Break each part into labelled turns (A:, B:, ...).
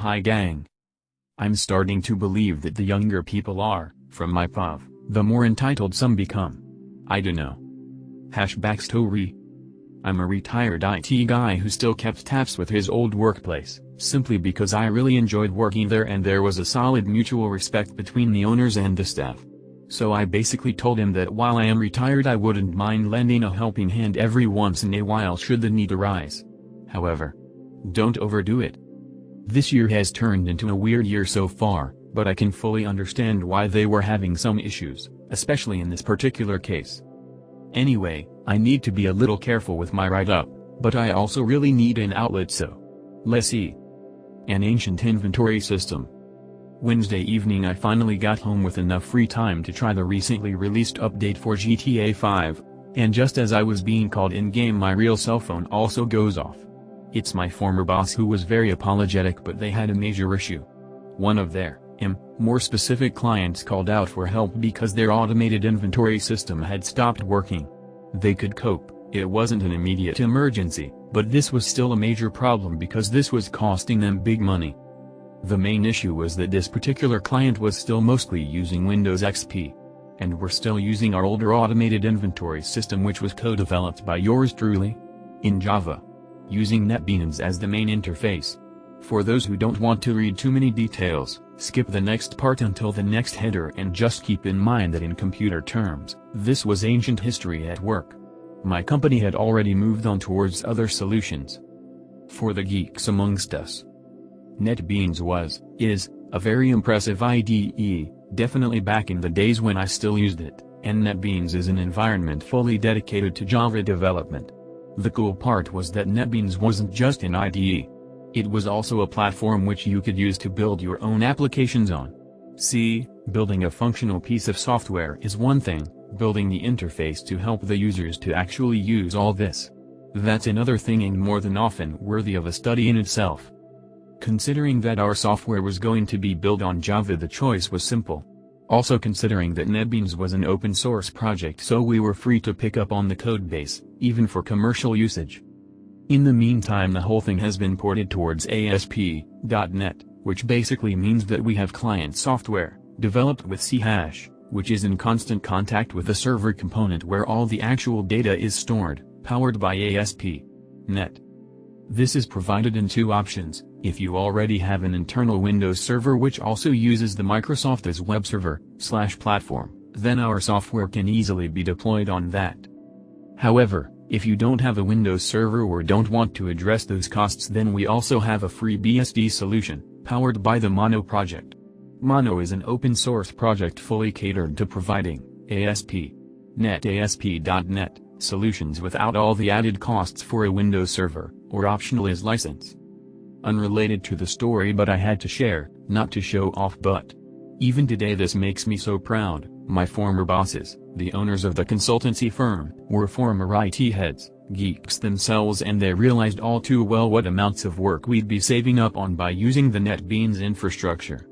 A: Hi gang. I'm starting to believe that the younger people are, from my POV, the more entitled some become. I dunno. Backstory. I'm a retired IT guy who still kept tabs with his old workplace, simply because I really enjoyed working there and there was a solid mutual respect between the owners and the staff. So I basically told him that while I am retired I wouldn't mind lending a helping hand every once in a while should the need arise. However, don't overdo it. This year has turned into a weird year so far, but I can fully understand why they were having some issues, especially in this particular case. Anyway, I need to be a little careful with my write-up, but I also really need an outlet, so let's see. An ancient inventory system. Wednesday evening I finally got home with enough free time to try the recently released update for GTA 5, and just as I was being called in-game my real cell phone also goes off. It's my former boss who was very apologetic, but they had a major issue. One of their, more specific clients called out for help because their automated inventory system had stopped working. They could cope, it wasn't an immediate emergency, but this was still a major problem because this was costing them big money. The main issue was that this particular client was still mostly using Windows XP. And we're still using our older automated inventory system which was co-developed by yours truly, in Java, using NetBeans as the main interface. For those who don't want to read too many details, skip the next part until the next header and just keep in mind that in computer terms, this was ancient history at work. My company had already moved on towards other solutions. For the geeks amongst us, NetBeans is, a very impressive IDE, definitely back in the days when I still used it, and NetBeans is an environment fully dedicated to Java development. The cool part was that NetBeans wasn't just an IDE. It was also a platform which you could use to build your own applications on. See, building a functional piece of software is one thing, building the interface to help the users to actually use all this, that's another thing, and more than often worthy of a study in itself. Considering that our software was going to be built on Java, the choice was simple. Also considering that NetBeans was an open source project, so we were free to pick up on the codebase, even for commercial usage. In the meantime the whole thing has been ported towards ASP.NET, which basically means that we have client software, developed with C#, which is in constant contact with the server component where all the actual data is stored, powered by ASP.NET. This is provided in two options. If you already have an internal Windows server which also uses the Microsoft as web server/platform, then our software can easily be deployed on that. However, if you don't have a Windows server or don't want to address those costs, then we also have a free BSD solution, powered by the Mono project. Mono is an open source project fully catered to providing ASP.NET solutions without all the added costs for a Windows server, or optional as license. Unrelated to the story, but I had to share, not to show off, but even today this makes me so proud. My former bosses, the owners of the consultancy firm, were former IT heads, geeks themselves, and they realized all too well what amounts of work we'd be saving up on by using the NetBeans infrastructure.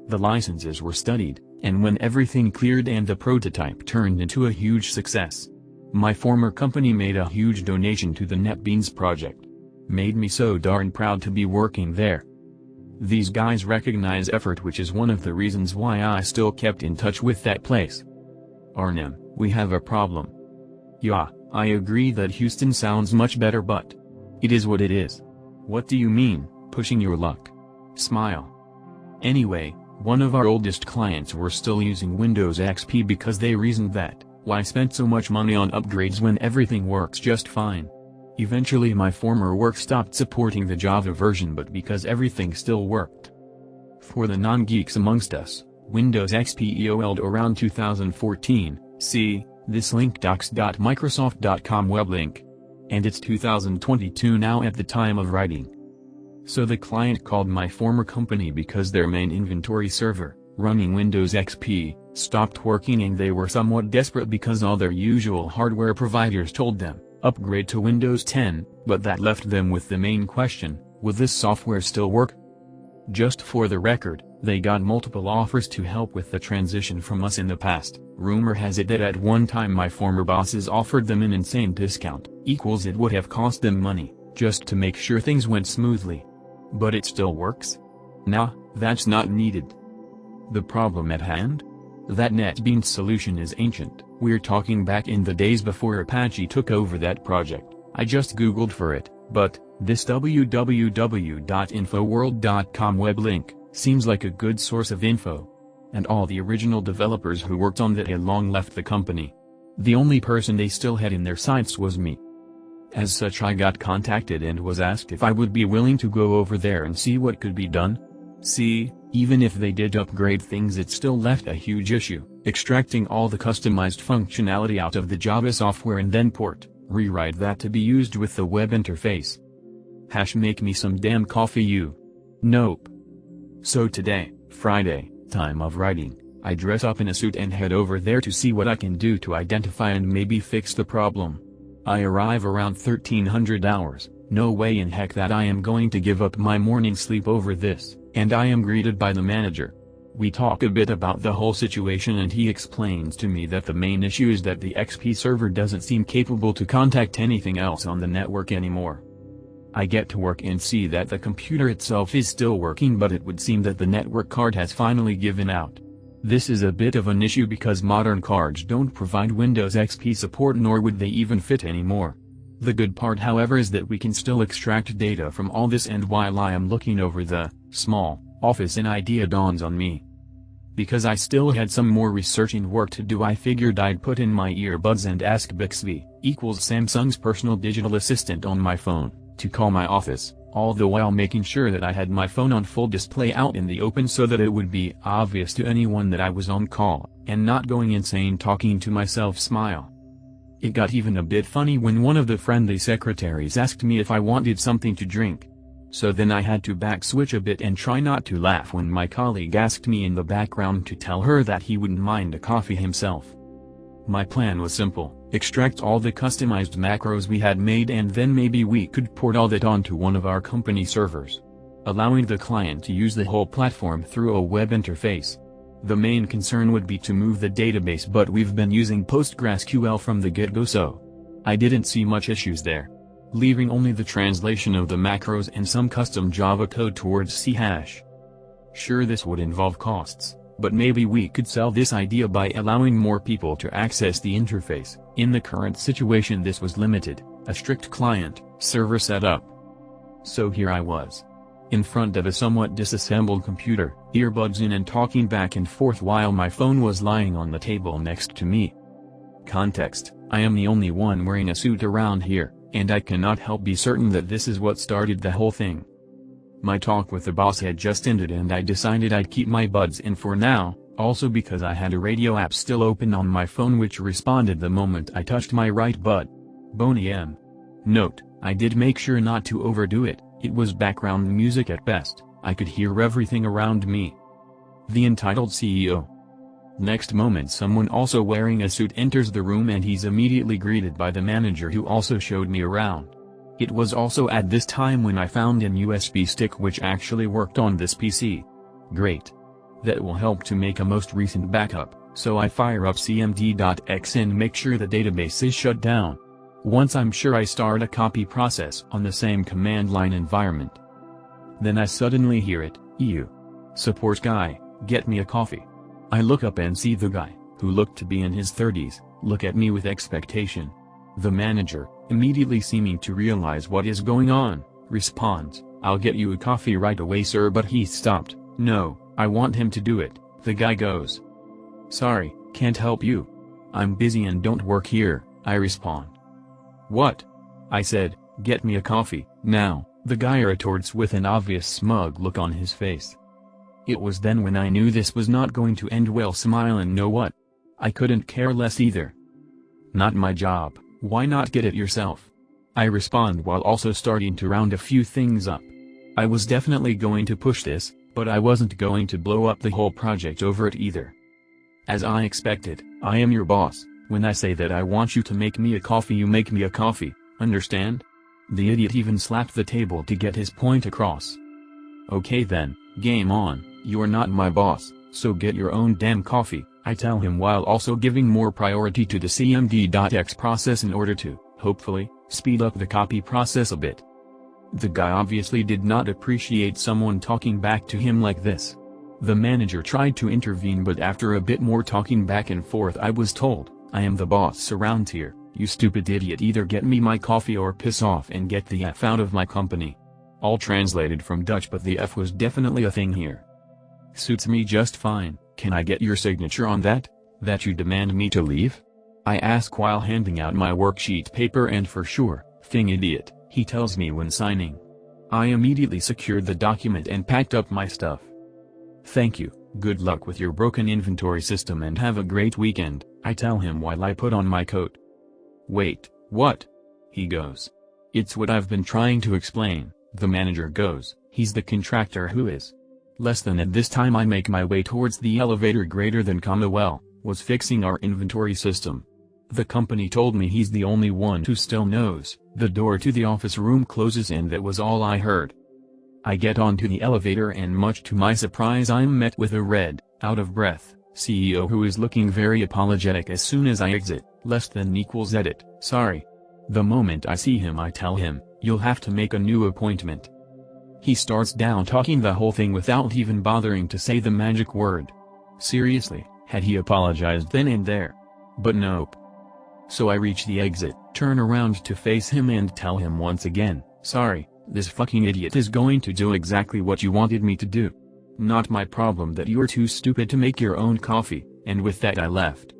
A: The licenses were studied, and when everything cleared and the prototype turned into a huge success, my former company made a huge donation to the NetBeans project. Made me so darn proud to be working there. These guys recognize effort, which is one of the reasons why I still kept in touch with that place. Arnhem, we have a problem. Yeah, I agree that Houston sounds much better, but it is what it is. What do you mean, pushing your luck? Smile. Anyway, one of our oldest clients were still using Windows XP because they reasoned that, why spend so much money on upgrades when everything works just fine? Eventually my former work stopped supporting the Java version, but because everything still worked. For the non-geeks amongst us, Windows XP EOL'd around 2014, see, this link docs.microsoft.com web link. And it's 2022 now at the time of writing. So the client called my former company because their main inventory server, running Windows XP, stopped working, and they were somewhat desperate because all their usual hardware providers told them, upgrade to Windows 10, but that left them with the main question, will this software still work? Just for the record, they got multiple offers to help with the transition from us in the past. Rumor has it that at one time my former bosses offered them an insane discount, equals it would have cost them money, just to make sure things went smoothly. But it still works? Nah, that's not needed. The problem at hand? That NetBeans solution is ancient. We're talking back in the days before Apache took over that project. I just googled for it, but this www.infoworld.com web link seems like a good source of info. And all the original developers who worked on that had long left the company. The only person they still had in their sights was me. As such, I got contacted and was asked if I would be willing to go over there and see what could be done. See, even if they did upgrade things, it still left a huge issue, extracting all the customized functionality out of the Java software and then rewrite that to be used with the web interface. Make me some damn coffee, you. Nope. So today, Friday, time of writing, I dress up in a suit and head over there to see what I can do to identify and maybe fix the problem. I arrive around 1300 hours, no way in heck that I am going to give up my morning sleep over this, and I am greeted by the manager. We talk a bit about the whole situation and he explains to me that the main issue is that the XP server doesn't seem capable to contact anything else on the network anymore. I get to work and see that the computer itself is still working, but it would seem that the network card has finally given out. This is a bit of an issue because modern cards don't provide Windows XP support, nor would they even fit anymore. The good part, however, is that we can still extract data from all this, and while I am looking over the small office, an idea dawns on me. Because I still had some more researching work to do, I figured I'd put in my earbuds and ask Bixby, Samsung's personal digital assistant on my phone, to call my office, all the while making sure that I had my phone on full display out in the open so that it would be obvious to anyone that I was on call, and not going insane talking to myself. Smile. It got even a bit funny when one of the friendly secretaries asked me if I wanted something to drink. So then I had to back switch a bit and try not to laugh when my colleague asked me in the background to tell her that he wouldn't mind a coffee himself. My plan was simple: extract all the customized macros we had made, and then maybe we could port all that onto one of our company servers, allowing the client to use the whole platform through a web interface. The main concern would be to move the database, but we've been using PostgreSQL from the get-go, so I didn't see much issues there, leaving only the translation of the macros and some custom Java code towards C#. Sure, this would involve costs, but maybe we could sell this idea by allowing more people to access the interface. In the current situation, this was limited, a strict client-server setup. So here I was, in front of a somewhat disassembled computer, earbuds in and talking back and forth while my phone was lying on the table next to me. Context: I am the only one wearing a suit around here, and I cannot help be certain that this is what started the whole thing. My talk with the boss had just ended and I decided I'd keep my buds in for now, also because I had a radio app still open on my phone which responded the moment I touched my right bud. Boney M. Note: I did make sure not to overdo it, it was background music at best, I could hear everything around me. The entitled CEO. Next moment, someone also wearing a suit enters the room and he's immediately greeted by the manager, who also showed me around. It was also at this time when I found an USB stick which actually worked on this PC. Great. That will help to make a most recent backup, so I fire up cmd.exe and make sure the database is shut down. Once I'm sure, I start a copy process on the same command line environment. Then I suddenly hear it: "EU. Support guy, get me a coffee." I look up and see the guy, who looked to be in his 30s, look at me with expectation. The manager, immediately seeming to realize what is going on, responds, "I'll get you a coffee right away, sir," but he stopped. "No, I want him to do it." The guy goes, "Sorry, can't help you. I'm busy and don't work here," I respond. "What?" I said, "Get me a coffee, now," the guy retorts with an obvious smug look on his face. It was then when I knew this was not going to end well. Smile, and know what? I couldn't care less either. Not my job, why not get it yourself? I respond while also starting to round a few things up. I was definitely going to push this, but I wasn't going to blow up the whole project over it either. As I expected, I am your boss. When I say that I want you to make me a coffee, you make me a coffee, understand? The idiot even slapped the table to get his point across. Okay then, game on, you're not my boss, so get your own damn coffee, I tell him, while also giving more priority to the cmd.exe process in order to, hopefully, speed up the copy process a bit. The guy obviously did not appreciate someone talking back to him like this. The manager tried to intervene, but after a bit more talking back and forth I was told, "I am the boss around here, you stupid idiot, either get me my coffee or piss off and get the F out of my company." All translated from Dutch, but the F was definitely a thing here. "Suits me just fine, can I get your signature on that you demand me to leave?" I ask while handing out my worksheet paper, and for sure, thing idiot, he tells me when signing. I immediately secured the document and packed up my stuff. "Thank you, good luck with your broken inventory system and have a great weekend," I tell him while I put on my coat. "Wait, what?" he goes. "It's what I've been trying to explain," the manager goes. He's the contractor who is. Less than at this time I make my way towards the elevator greater than Commonwealth, was fixing our inventory system. The company told me he's the only one who still knows. The door to the office room closes and that was all I heard. I get onto the elevator and much to my surprise I'm met with a red, out-of-breath, CEO who is looking very apologetic as soon as I exit, =edit, sorry. The moment I see him I tell him, "You'll have to make a new appointment." He starts down talking the whole thing without even bothering to say the magic word. Seriously, had he apologized then and there? But nope. So I reach the exit, turn around to face him and tell him once again, "Sorry, this fucking idiot is going to do exactly what you wanted me to do. Not my problem that you're too stupid to make your own coffee," and with that I left.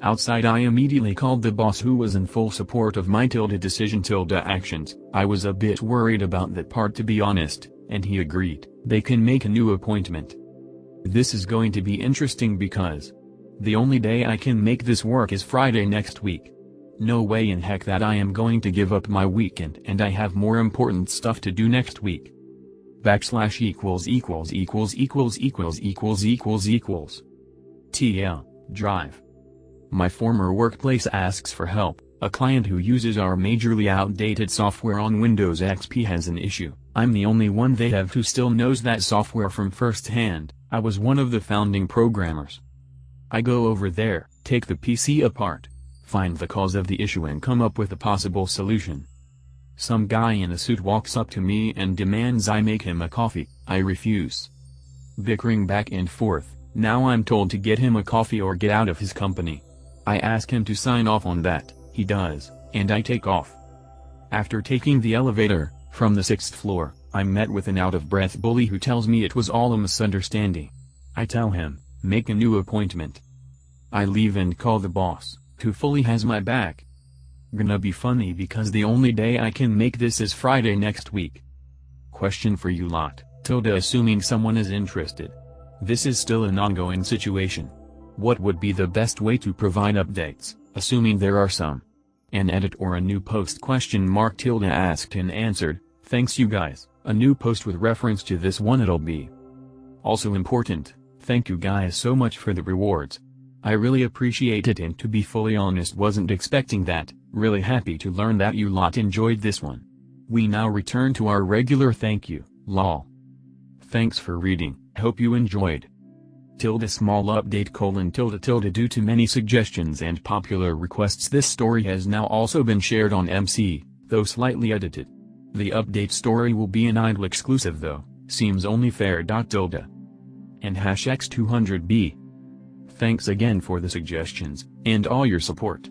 A: Outside I immediately called the boss, who was in full support of my decision actions. I was a bit worried about that part, to be honest, and he agreed. They can make a new appointment. This is going to be interesting because the only day I can make this work is Friday next week. No way in heck that I am going to give up my weekend, and I have more important stuff to do next week. == TL, drive. My former workplace asks for help. A client who uses our majorly outdated software on Windows XP has an issue. I'm the only one they have who still knows that software from first hand. I was one of the founding programmers. I go over there, take the PC apart, find the cause of the issue and come up with a possible solution. Some guy in a suit walks up to me and demands I make him a coffee. I refuse. Bickering back and forth, now I'm told to get him a coffee or get out of his company. I ask him to sign off on that, he does, and I take off. After taking the elevator, from the 6th floor, I'm met with an out-of-breath bully who tells me it was all a misunderstanding. I tell him, make a new appointment. I leave and call the boss, who fully has my back. Gonna be funny because the only day I can make this is Friday next week. Question for you lot, assuming someone is interested. This is still an ongoing situation. What would be the best way to provide updates, assuming there are some? An edit or a new post ? Asked and answered, thanks you guys, a new post with reference to this one it'll be. Also important, thank you guys so much for the rewards. I really appreciate it, and to be fully honest wasn't expecting that, really happy to learn that you lot enjoyed this one. We now return to our regular thank you, lol. Thanks for reading, hope you enjoyed. Small update : due to many suggestions and popular requests, this story has now also been shared on MC, though slightly edited. The update story will be an idle exclusive though, seems only fair. And #X200B. Thanks again for the suggestions, and all your support.